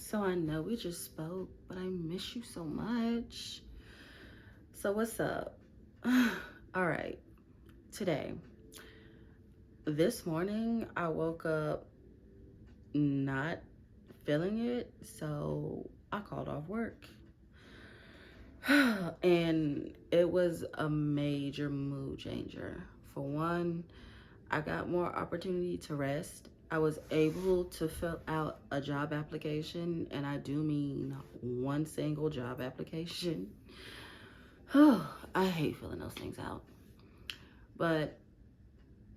So I know we just spoke, but I miss you so much. So what's up? All right, today. This morning I woke up not feeling it, so I called off work. And it was a major mood changer. For one, I got more opportunity to rest. I was able to fill out a job application, and I do mean one single job application. I hate filling those things out. But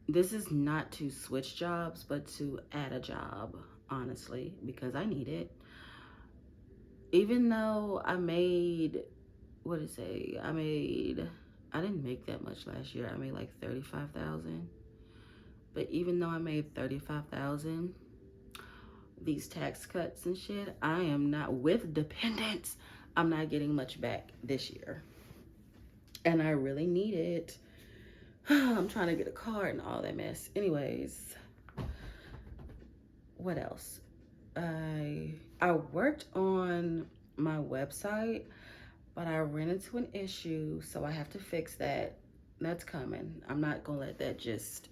this is not to switch jobs, but to add a job, honestly, because I need it. Even though I made, what did it say? I didn't make that much last year. I made like 35,000. But even though I made 35,000, these tax cuts and shit, I am not, with dependents, I'm not getting much back this year. And I really need it. I'm trying to get a car and all that mess. Anyways, what else? I worked on my website, but I ran into an issue, so I have to fix that. That's coming. I'm not gonna let that just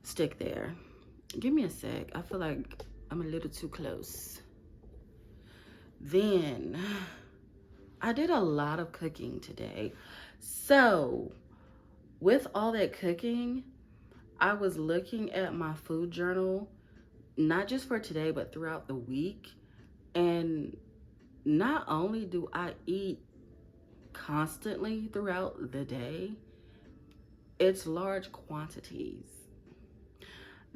stick there. Give me a sec. I feel like I'm a little too close. Then I did a lot of cooking today. So with all that cooking, I was looking at my food journal, not just for today, but throughout the week. And not only do I eat constantly throughout the day, it's large quantities.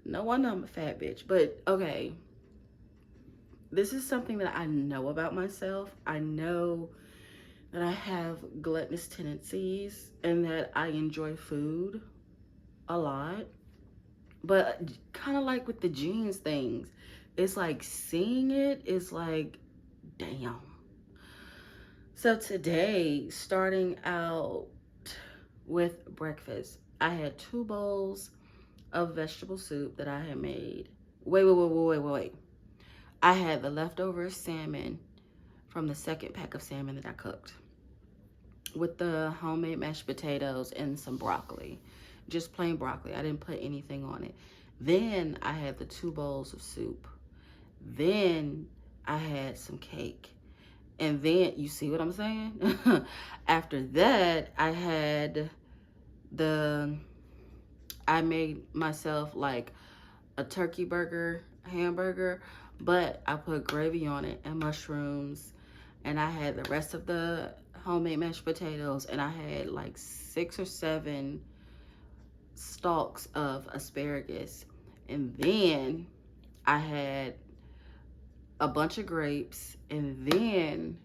No wonder I'm a fat bitch, but okay. This is something that I know about myself. I know that I have gluttonous tendencies and that I enjoy food a lot. But kind of like with the jeans things, it's like seeing it is like, damn. So today, starting out with breakfast, I had 2 bowls of vegetable soup that I had made. Wait. I had the leftover salmon from the second pack of salmon that I cooked with the homemade mashed potatoes and some broccoli. Just plain broccoli. I didn't put anything on it. Then I had the 2 bowls of soup. Then I had some cake. And then, you see what I'm saying? After that, I made myself like a turkey burger, hamburger, but I put gravy on it and mushrooms. And I had the rest of the homemade mashed potatoes, and I had like 6 or 7 stalks of asparagus. And then I had a bunch of grapes, and then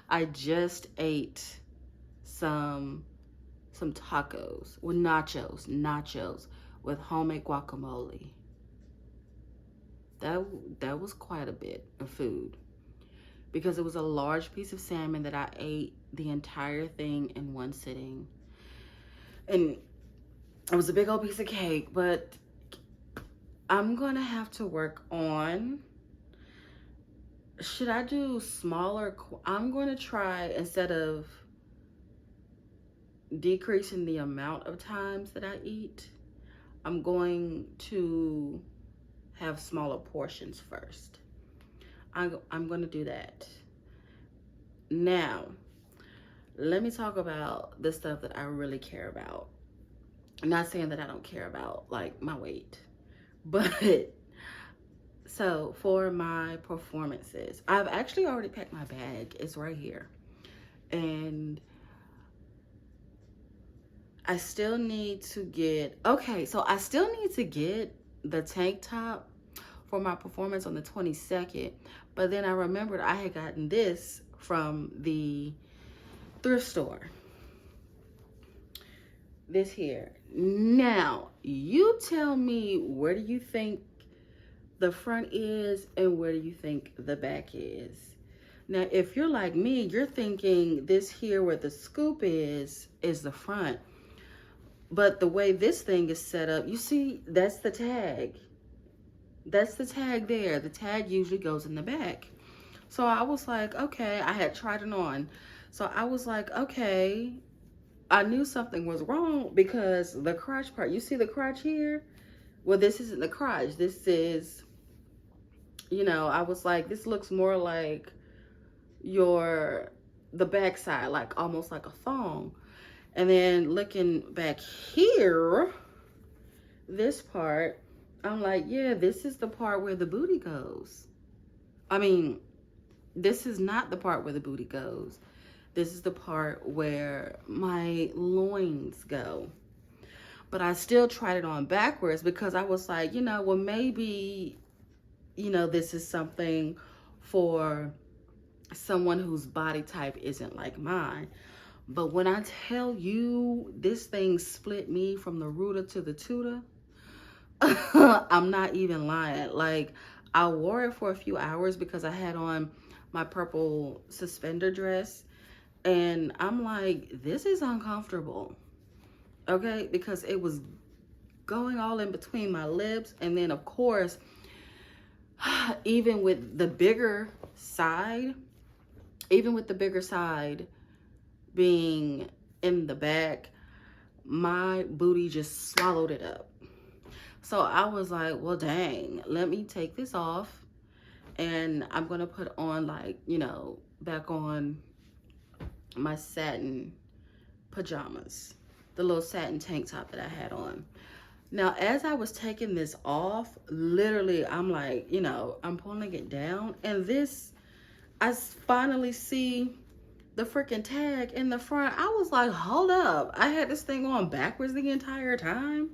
I just ate some tacos with nachos with homemade guacamole. That was quite a bit of food, because it was a large piece of salmon that I ate the entire thing in one sitting. And it was a big old piece of cake, but I'm gonna have to work on, should I do smaller? I'm gonna try, instead of decreasing the amount of times that I eat, I'm going to have smaller portions first. I'm going to do that. Now, let me talk about the stuff that I really care about. I'm not saying that I don't care about like my weight, but so for my performances, I've actually already packed my bag. It's right here. And I still need to get, okay, so I still need to get the tank top for my performance on the 22nd. But then I remembered I had gotten this from the thrift store. This here. Now, you tell me, where do you think the front is and where do you think the back is? Now, if you're like me, you're thinking this here where the scoop is the front. But the way this thing is set up, you see, that's the tag. That's the tag there. The tag usually goes in the back. So I was like, okay, I had tried it on. So I was like, okay, I knew something was wrong because the crotch part, you see the crotch here? Well, this isn't the crotch. This is, I was like, this looks more like the backside, like almost like a thong. And then looking back here, this part, I'm like, yeah, this is the part where the booty goes. I mean, this is not the part where the booty goes. This is the part where my loins go. But I still tried it on backwards because I was like, well, maybe, this is something for someone whose body type isn't like mine. But when I tell you this thing split me from the rooter to the tutor, I'm not even lying. Like, I wore it for a few hours because I had on my purple suspender dress. And I'm like, this is uncomfortable. Okay? Because it was going all in between my lips. And then, of course, even with the bigger side, being in the back, my booty just swallowed it up. So I was like, well, dang, let me take this off. And I'm going to put on, like, back on my satin pajamas, the little satin tank top that I had on. Now, as I was taking this off, literally, I'm like, I'm pulling it down. And I finally see the freaking tag in the front. I was like, hold up. I had this thing on backwards the entire time.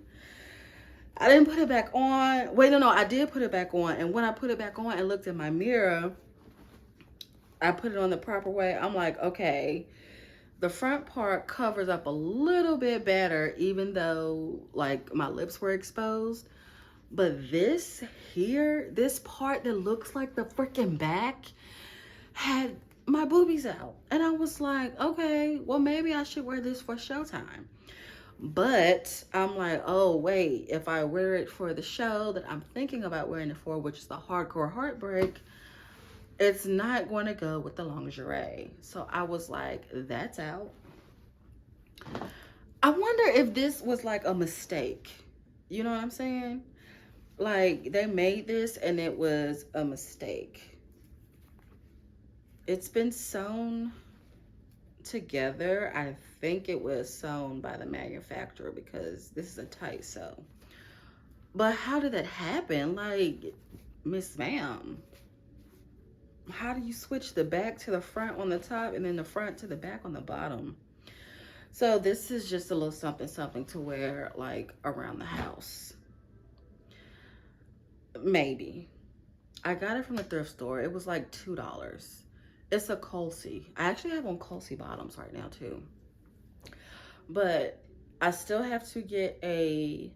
I didn't put it back on. Wait, no, I did put it back on. And when I put it back on and looked in my mirror, I put it on the proper way. I'm like, okay, the front part covers up a little bit better, even though, like, my lips were exposed. But this here, this part that looks like the freaking back, had my boobies out. And I was like, okay, well, maybe I should wear this for showtime. But I'm like, oh, wait, if I wear it for the show that I'm thinking about wearing it for, which is the hardcore heartbreak, it's not going to go with the lingerie. So I was like, that's out. I wonder if this was like a mistake. You know what I'm saying? Like, they made this and it was a mistake. It's been sewn together. I think it was sewn by the manufacturer because this is a tight sew. But how did that happen? Like, Miss Ma'am, how do you switch the back to the front on the top and then the front to the back on the bottom? So this is just a little something to wear, like, around the house. Maybe. I got it from the thrift store. It was like $2. It's a Colsey. I actually have on Colsey bottoms right now too. But I still have to get a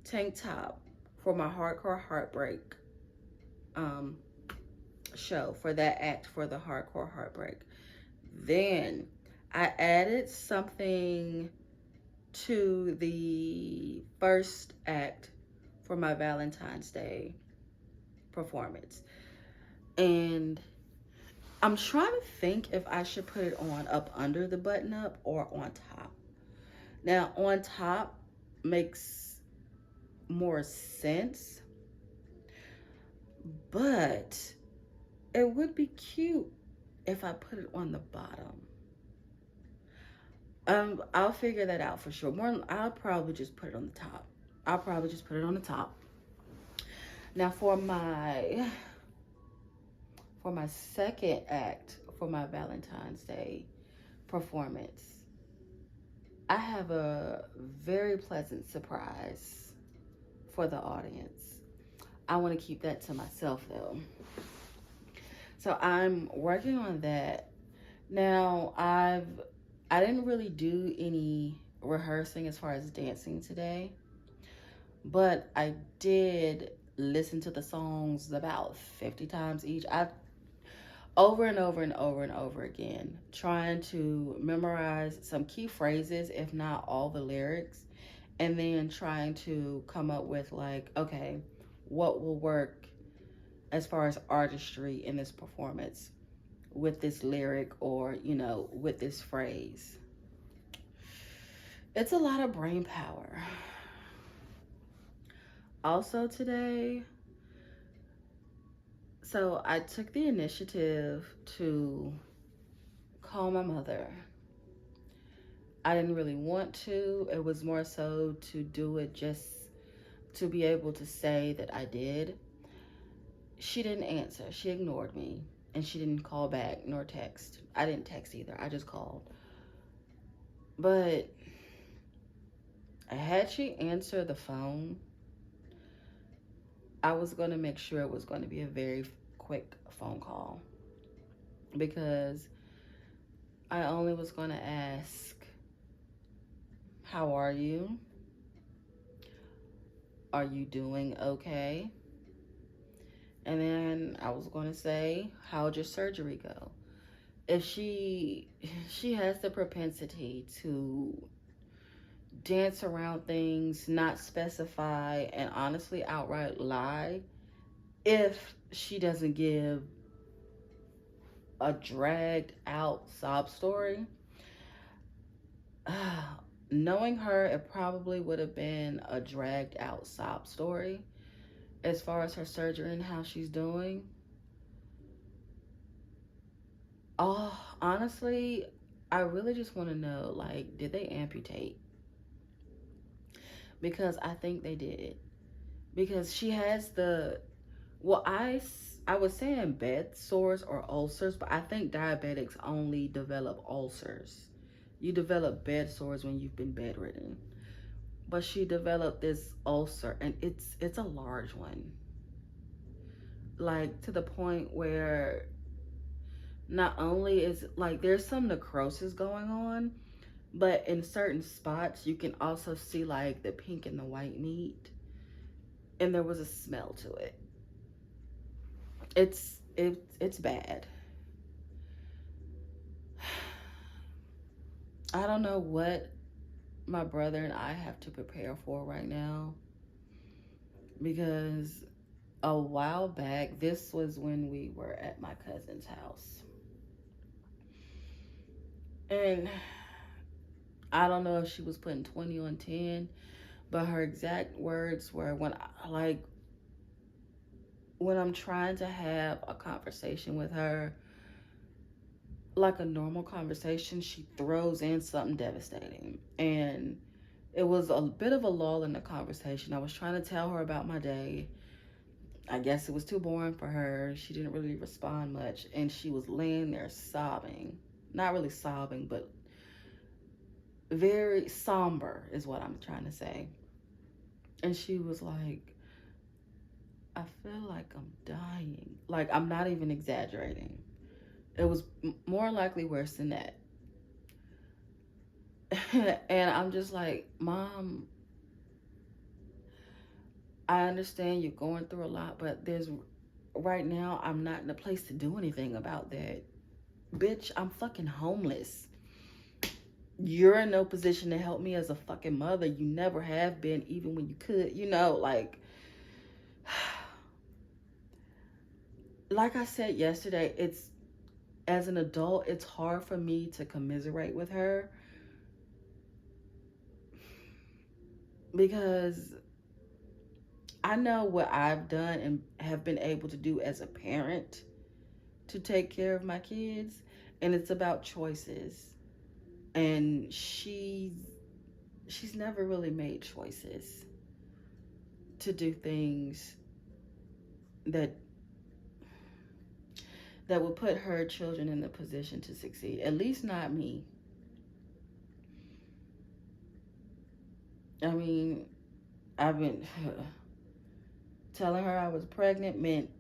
tank top for my hardcore heartbreak show, for that act for the hardcore heartbreak. Then I added something to the first act for my Valentine's Day performance. And I'm trying to think if I should put it on up under the button up or on top. Now, on top makes more sense, but it would be cute if I put it on the bottom. I'll figure that out for sure. I'll probably just put it on the top. Now, for my second act for my Valentine's Day performance, I have a very pleasant surprise for the audience. I want to keep that to myself though. So I'm working on that. Now, I didn't really do any rehearsing as far as dancing today, but I did listen to the songs about 50 times each. Over and over again, trying to memorize some key phrases, if not all the lyrics, and then trying to come up with, like, okay, what will work as far as artistry in this performance with this lyric or, with this phrase. It's a lot of brain power. Also today, so I took the initiative to call my mother. I didn't really want to. It was more so to do it just to be able to say that I did. She didn't answer. She ignored me. And she didn't call back nor text. I didn't text either. I just called. But had she answered the phone, I was going to make sure it was going to be a very quick phone call. Because I only was going to ask, how are you? Are you doing okay? And then I was going to say, how'd your surgery go? If she has the propensity to dance around things, not specify, and honestly outright lie, if she doesn't give a dragged out sob story, knowing her, it probably would have been a dragged out sob story. As far as her surgery and how she's doing, honestly, I really just want to know, like, did they amputate? Because I think they did. Because she has I was saying bed sores or ulcers, but I think diabetics only develop ulcers. You develop bed sores when you've been bedridden. But she developed this ulcer, and it's a large one. Like, to the point where not only is, like, there's some necrosis going on, but in certain spots, you can also see, like, the pink and the white meat. And there was a smell to it. It's bad. I don't know what my brother and I have to prepare for right now. Because a while back, this was when we were at my cousin's house. And I don't know if she was putting 20 on 10, but her exact words were, when I'm trying to have a conversation with her, like a normal conversation, she throws in something devastating. And it was a bit of a lull in the conversation. I was trying to tell her about my day. I guess it was too boring for her. She didn't really respond much. And she was laying there sobbing. Not really sobbing, but very somber is what I'm trying to say. And she was like, I feel like I'm dying. Like, I'm not even exaggerating. It was more likely worse than that. And I'm just like, Mom, I understand you're going through a lot, but right now, I'm not in a place to do anything about that. Bitch, I'm fucking homeless. You're in no position to help me as a fucking mother. You never have been, even when you could, like I said yesterday, as an adult, it's hard for me to commiserate with her because I know what I've done and have been able to do as a parent to take care of my kids, and it's about choices. And she's never really made choices to do things that would put her children in the position to succeed. At least not me. I mean, I've been telling her I was pregnant meant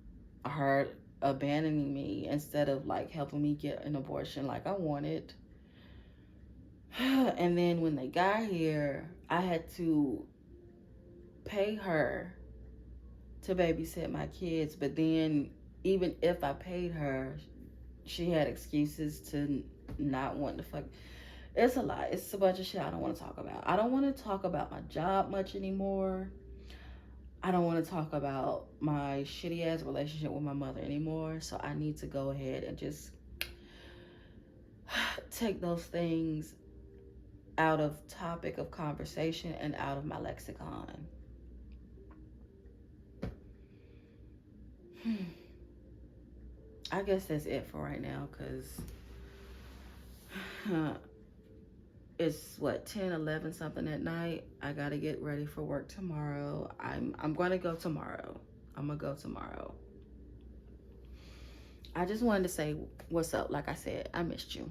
her abandoning me instead of like helping me get an abortion like I wanted. And then when they got here, I had to pay her to babysit my kids. But then even if I paid her, she had excuses to not want to fuck. It's a lot. It's a bunch of shit I don't want to talk about. I don't want to talk about my job much anymore. I don't want to talk about my shitty ass relationship with my mother anymore. So I need to go ahead and just take those things out of topic of conversation and out of my lexicon. I guess that's it for right now, because it's what, 10, 11 something at night. I gotta get ready for work tomorrow. I'm gonna go tomorrow. I'm gonna go tomorrow. I just wanted to say what's up. Like I said, I missed you.